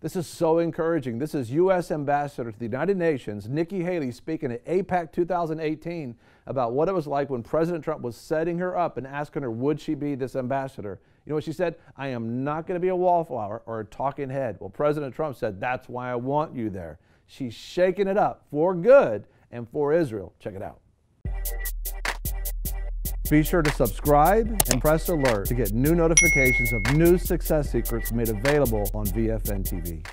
This is so encouraging. This is U.S. Ambassador to the United Nations, Nikki Haley, speaking at AIPAC 2018 about what it was like when President Trump was setting her up and asking her, would she be this ambassador? You know what she said? I am not going to be a wallflower or a talking head. Well, President Trump said, that's why I want you there. She's shaking it up for good and for Israel. Check it out. Be sure to subscribe and press alert to get new notifications of new success secrets made available on VFNtv.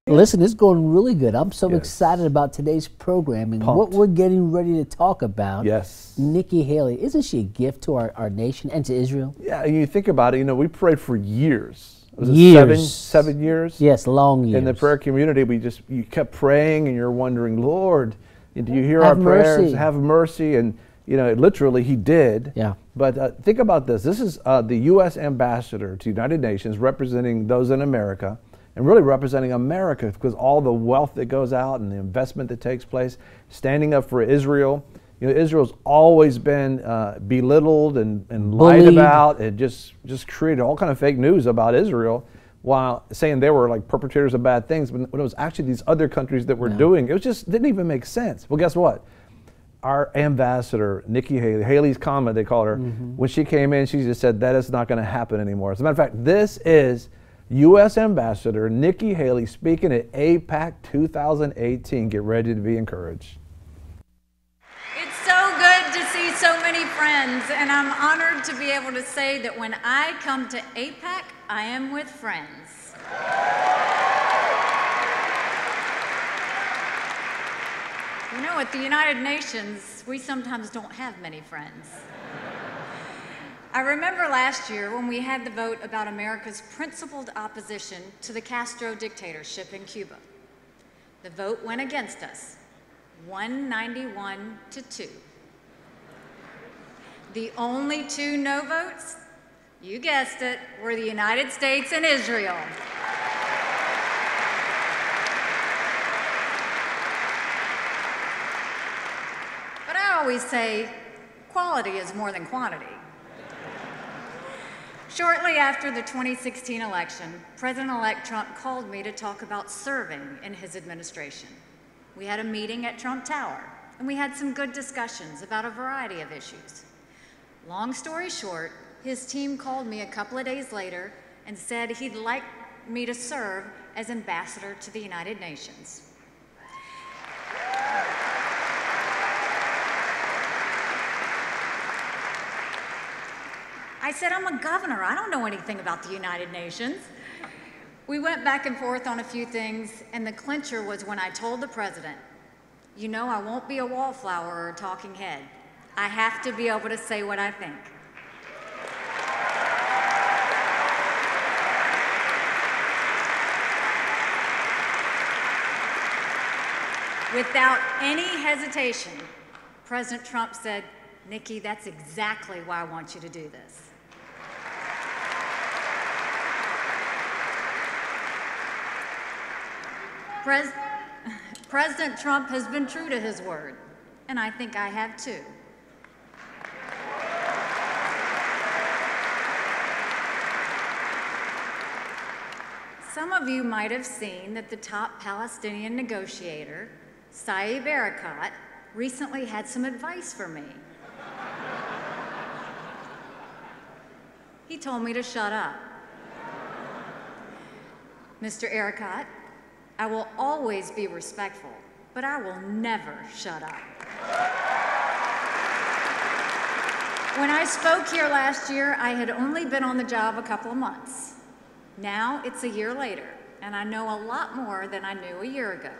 Listen, it's going really good. I'm so excited about today's programming. What we're getting ready to talk about. Yes. Nikki Haley, isn't she a gift to our nation and to Israel? Yeah, you think about it, you know, we prayed for years. Was years. It seven years? Yes, long years. In the prayer community, you kept praying and you're wondering, Lord, do you hear our prayers? Have mercy. And you know, literally he did. Yeah. But think about this. This is the U.S. ambassador to the United Nations representing those in America and really representing America because all the wealth that goes out and the investment that takes place, standing up for Israel. You know, Israel's always been belittled and lied about and just created all kind of fake news about Israel while saying they were like perpetrators of bad things when it was actually these other countries that were doing it. It just didn't even make sense. Well, guess what? Our ambassador, Nikki Haley, Haley's Comet, they called her, when she came in, she just said, that is not going to happen anymore. As a matter of fact, this is U.S. Ambassador Nikki Haley speaking at AIPAC 2018. Get ready to be encouraged. It's so good to see so many friends, and I'm honored to be able to say that when I come to AIPAC, I am with friends. You know, at the United Nations, we sometimes don't have many friends. I remember last year when we had the vote about America's principled opposition to the Castro dictatorship in Cuba. The vote went against us, 191 to 2. The only two no votes, you guessed it, were the United States and Israel. I always say quality is more than quantity. Shortly after the 2016 election, President-elect Trump called me to talk about serving in his administration. We had a meeting at Trump Tower, and we had some good discussions about a variety of issues. Long story short, his team called me a couple of days later and said he'd like me to serve as ambassador to the United Nations. I said, I'm a governor. I don't know anything about the United Nations. We went back and forth on a few things, and the clincher was when I told the president, you know, I won't be a wallflower or a talking head. I have to be able to say what I think. Without any hesitation, President Trump said, Nikki, that's exactly why I want you to do this. President Trump has been true to his word, and I think I have too. Some of you might have seen that the top Palestinian negotiator, Saeb Erekat, recently had some advice for me. He told me to shut up. Mr. Erekat, I will always be respectful, but I will never shut up. When I spoke here last year, I had only been on the job a couple of months. Now it's a year later, and I know a lot more than I knew a year ago.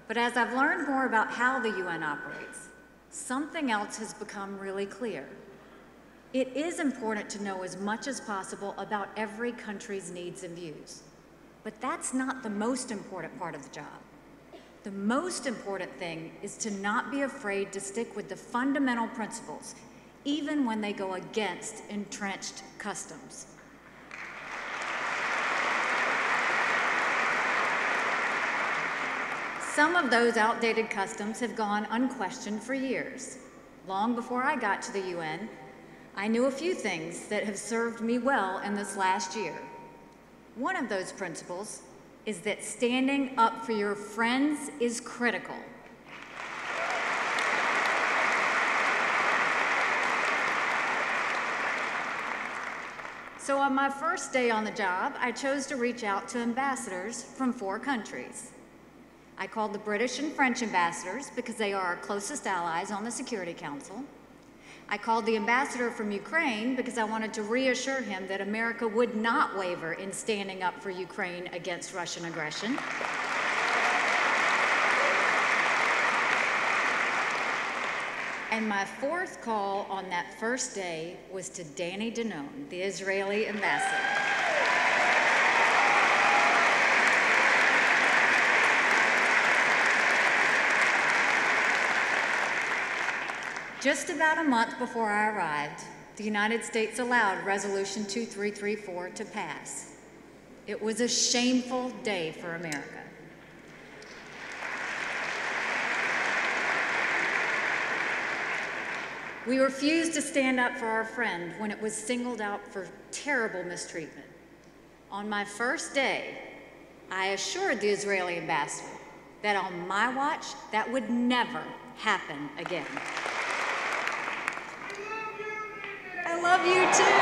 But as I've learned more about how the UN operates, something else has become really clear. It is important to know as much as possible about every country's needs and views. But that's not the most important part of the job. The most important thing is to not be afraid to stick with the fundamental principles, even when they go against entrenched customs. Some of those outdated customs have gone unquestioned for years. Long before I got to the UN, I knew a few things that have served me well in this last year. One of those principles is that standing up for your friends is critical. So on my first day on the job, I chose to reach out to ambassadors from 4 countries. I called the British and French ambassadors because they are our closest allies on the Security Council. I called the ambassador from Ukraine because I wanted to reassure him that America would not waver in standing up for Ukraine against Russian aggression. And my 4th call on that first day was to Danny Danon, the Israeli ambassador. Just about a month before I arrived, the United States allowed Resolution 2334 to pass. It was a shameful day for America. We refused to stand up for our friend when it was singled out for terrible mistreatment. On my first day, I assured the Israeli ambassador that on my watch, that would never happen again. I love you too.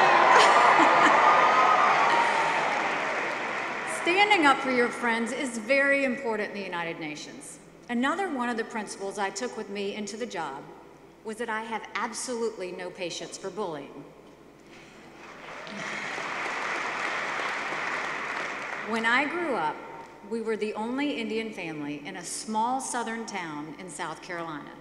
Standing up for your friends is very important in the United Nations. Another one of the principles I took with me into the job was that I have absolutely no patience for bullying. When I grew up, we were the only Indian family in a small southern town in South Carolina.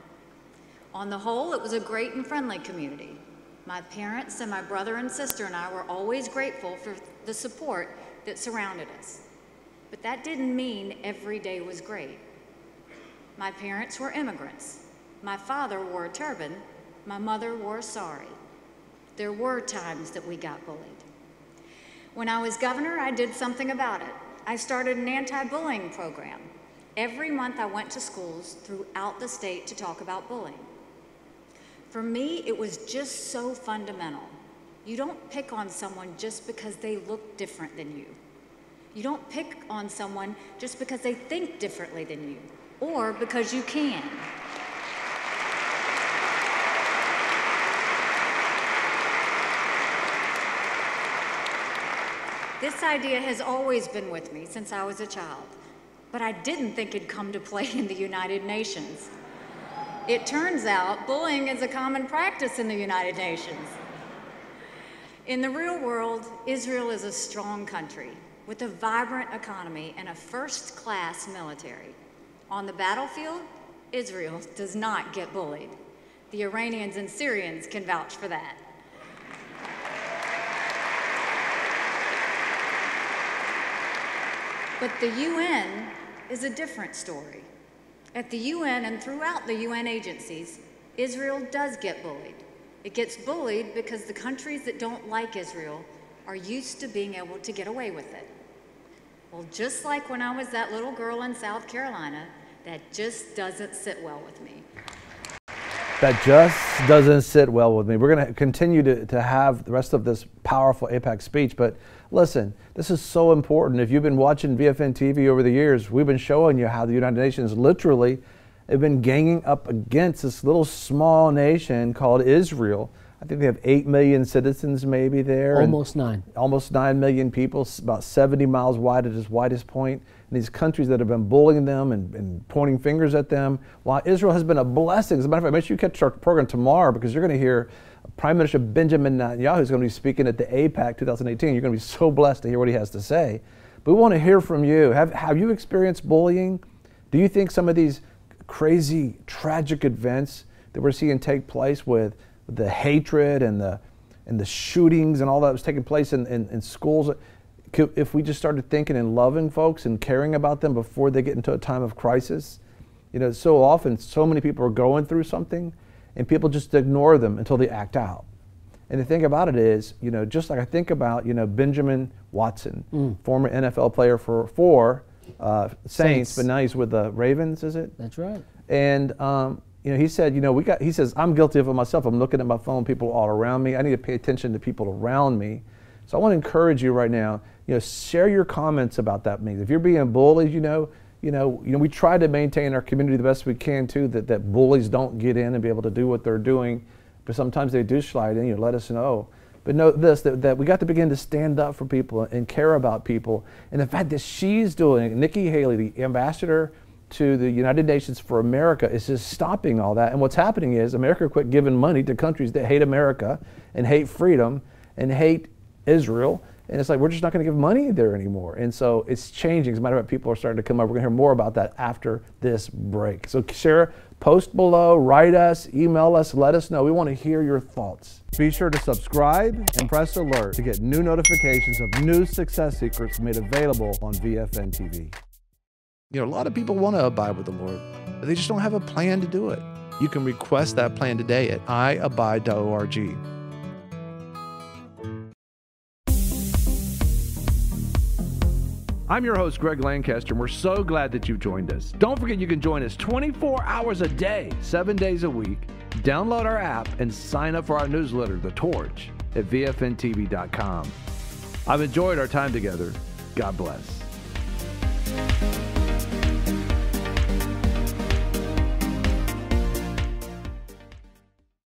On the whole, it was a great and friendly community. My parents and my brother and sister and I were always grateful for the support that surrounded us. But that didn't mean every day was great. My parents were immigrants. My father wore a turban, my mother wore a sari. There were times that we got bullied. When I was governor, I did something about it. I started an anti-bullying program. Every month I went to schools throughout the state to talk about bullying. For me, it was just so fundamental. You don't pick on someone just because they look different than you. You don't pick on someone just because they think differently than you, or because you can. This idea has always been with me since I was a child, but I didn't think it'd come to play in the United Nations. It turns out bullying is a common practice in the United Nations. In the real world, Israel is a strong country with a vibrant economy and a first-class military. On the battlefield, Israel does not get bullied. The Iranians and Syrians can vouch for that. But the UN is a different story. At the UN and throughout the UN agencies, Israel does get bullied. It gets bullied because the countries that don't like Israel are used to being able to get away with it. Well, just like when I was that little girl in South Carolina, that just doesn't sit well with me. That just doesn't sit well with me. We're going to continue to have the rest of this powerful AIPAC speech, but listen, this is so important. If you've been watching VFNtv over the years, we've been showing you how the United Nations literally have been ganging up against this little small nation called Israel. I think they have 8 million citizens maybe there. Almost 9. Almost 9 million people, about 70 miles wide at its widest point. And these countries that have been bullying them and pointing fingers at them, while Israel has been a blessing. As a matter of fact, make sure you catch our program tomorrow because you're going to hear Prime Minister Benjamin Netanyahu is going to be speaking at the AIPAC 2018. You're going to be so blessed to hear what he has to say. But we want to hear from you. Have you experienced bullying? Do you think some of these crazy, tragic events that we're seeing take place with the hatred and the shootings and all that was taking place in schools, if we just started thinking and loving folks and caring about them before they get into a time of crisis? You know, so often so many people are going through something and people just ignore them until they act out. And the thing about it is, you know, just like I think about, you know, Benjamin Watson, former NFL player for Saints, but now he's with the Ravens, is it? That's right. And you know, he said, you know, he says, I'm guilty of it myself. I'm looking at my phone, people all around me. I need to pay attention to people around me. So I want to encourage you right now, share your comments about that. If you're being bullied, we try to maintain our community the best we can too, that bullies don't get in and be able to do what they're doing, but sometimes they do slide in. Let us know. But know this, that we got to begin to stand up for people and care about people. And the fact that she's doing it, Nikki Haley, the ambassador to the United Nations for America, is just stopping all that. And what's happening is America quit giving money to countries that hate America and hate freedom and hate Israel. And it's like, we're just not going to give money there anymore. And so it's changing. As a matter of fact, people are starting to come up. We're going to hear more about that after this break. So share, post below, write us, email us, let us know. We want to hear your thoughts. Be sure to subscribe and press alert to get new notifications of new success secrets made available on VFNtv. A lot of people want to abide with the Lord, but they just don't have a plan to do it. You can request that plan today at iabide.org. I'm your host, Greg Lancaster, and we're so glad that you've joined us. Don't forget you can join us 24 hours a day, 7 days a week. Download our app and sign up for our newsletter, The Torch, at VFNtv.com. I've enjoyed our time together. God bless.